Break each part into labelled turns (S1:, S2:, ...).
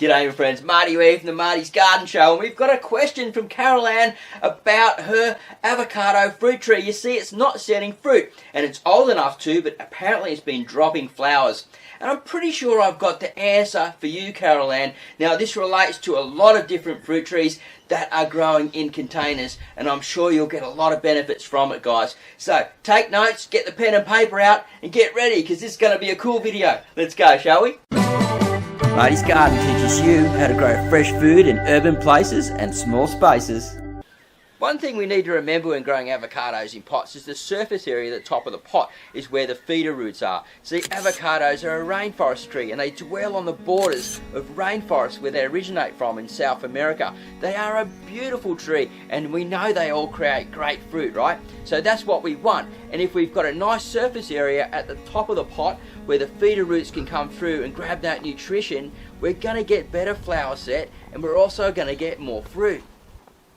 S1: G'day my friends, Marty here from the Marty's Garden Show, and we've got a question from Carol Ann about her avocado fruit tree. You see, it's not setting fruit, and it's old enough to, but apparently it's been dropping flowers. And I'm pretty sure I've got the answer for you, Carol Ann. Now, this relates to a lot of different fruit trees that are growing in containers, and I'm sure you'll get a lot of benefits from it, guys. So, take notes, get the pen and paper out, and get ready, because this is going to be a cool video. Let's go, shall we? Marty's Garden teaches you how to grow fresh food in urban places and small spaces. One thing we need to remember when growing avocados in pots is the surface area at the top of the pot is where the feeder roots are. See, avocados are a rainforest tree and they dwell on the borders of rainforests where they originate from in South America. They are a beautiful tree and we know they all create great fruit, right? So that's what we want. And if we've got a nice surface area at the top of the pot where the feeder roots can come through and grab that nutrition, we're going to get better flower set and we're also going to get more fruit.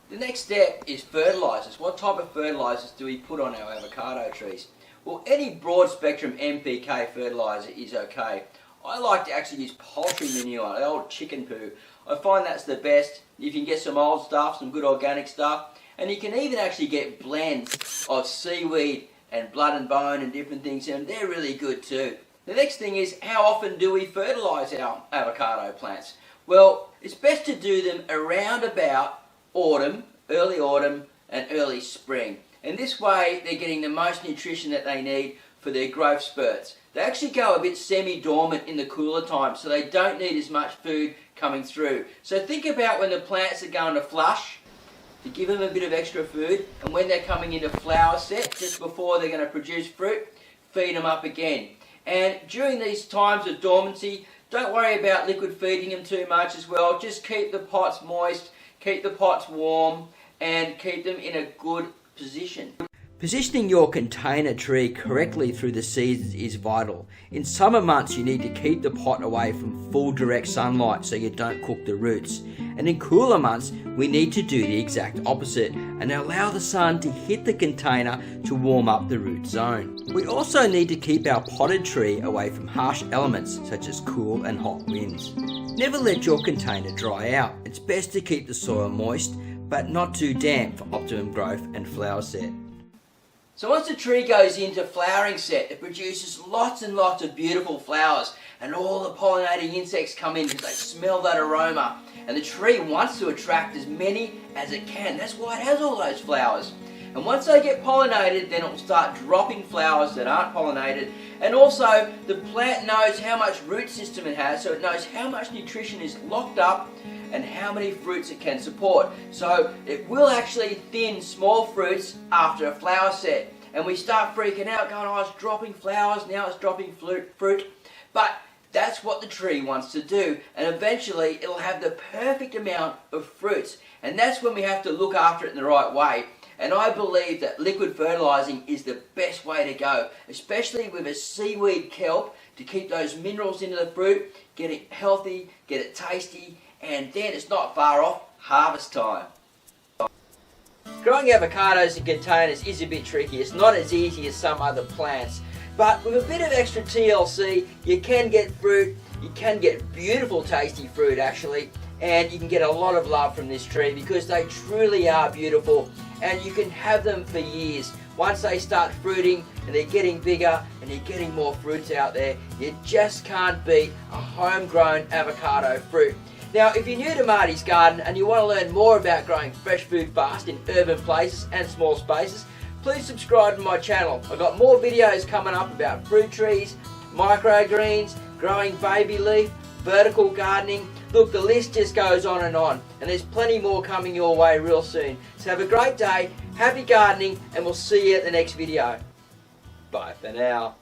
S1: The next step is fertilizers. What type of fertilizers do we put on our avocado trees? Well, any broad spectrum NPK fertilizer is okay. I like to actually use poultry manure, the old chicken poo. I find that's the best. You can get some old stuff, some good organic stuff, and you can even actually get blends of seaweed and blood and bone and different things, and they're really good too. The next thing is, how often do we fertilize our avocado plants? Well, it's best to do them around about autumn, early autumn and early spring. And this way they're getting the most nutrition that they need for their growth spurts. They actually go a bit semi-dormant in the cooler times, so they don't need as much food coming through. So think about when the plants are going to flush, to give them a bit of extra food, and when they're coming into flower set, just before they're going to produce fruit, feed them up again. And during these times of dormancy, don't worry about liquid feeding them too much as well. Just keep the pots moist, keep the pots warm, and keep them in a good position. Positioning your container tree correctly through the seasons is vital. In summer months you need to keep the pot away from full direct sunlight so you don't cook the roots. And in cooler months we need to do the exact opposite and allow the sun to hit the container to warm up the root zone. We also need to keep our potted tree away from harsh elements such as cool and hot winds. Never let your container dry out. It's best to keep the soil moist but not too damp for optimum growth and flower set. So once the tree goes into flowering set, it produces lots and lots of beautiful flowers, and all the pollinating insects come in because they smell that aroma, and the tree wants to attract as many as it can. That's why it has all those flowers. And once they get pollinated, then it will start dropping flowers that aren't pollinated. And also, the plant knows how much root system it has, so it knows how much nutrition is locked up and how many fruits it can support. So it will actually thin small fruits after a flower set. And we start freaking out, going, oh, it's dropping flowers, now it's dropping fruit. But that's what the tree wants to do. And eventually, it'll have the perfect amount of fruits. And that's when we have to look after it in the right way. And I believe that liquid fertilizing is the best way to go, especially with a seaweed kelp to keep those minerals into the fruit, get it healthy, get it tasty, and then it's not far off harvest time. Growing avocados in containers is a bit tricky. It's not as easy as some other plants. But with a bit of extra TLC, you can get fruit, you can get beautiful tasty fruit actually, and you can get a lot of love from this tree because they truly are beautiful and you can have them for years. Once they start fruiting and they're getting bigger and you're getting more fruits out there, you just can't beat a homegrown avocado fruit. Now, if you're new to Marty's Garden and you want to learn more about growing fresh food fast in urban places and small spaces, please subscribe to my channel. I've got more videos coming up about fruit trees, microgreens, growing baby leaf, vertical gardening. Look, the list just goes on, and there's plenty more coming your way real soon. So have a great day, happy gardening, and we'll see you at the next video. Bye for now.